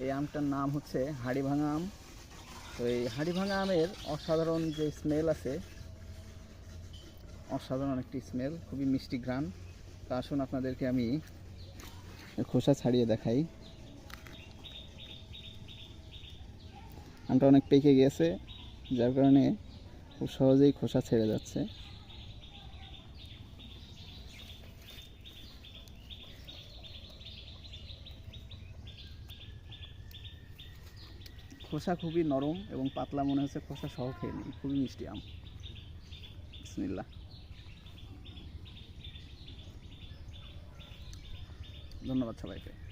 এই আমটার নাম হচ্ছে হাড়িভাঙা আম। তো এই হাড়িভাঙা আমের অসাধারণ যে স্মেল আছে, অসাধারণ একটি স্মেল, খুবই মিষ্টি ঘ্রাণ। তা আসুন আপনাদেরকে আমি খোসা ছাড়িয়ে দেখাই। আমটা অনেক পেকে গেছে, যার কারণে খুব সহজেই খোসা ছেড়ে যাচ্ছে। খোসা খুবই নরম এবং পাতলা, মনে হচ্ছে খোসা সহ খেয়ে নিই। খুবই মিষ্টি আম। বিসমিল্লাহ। ধন্যবাদ সবাইকে।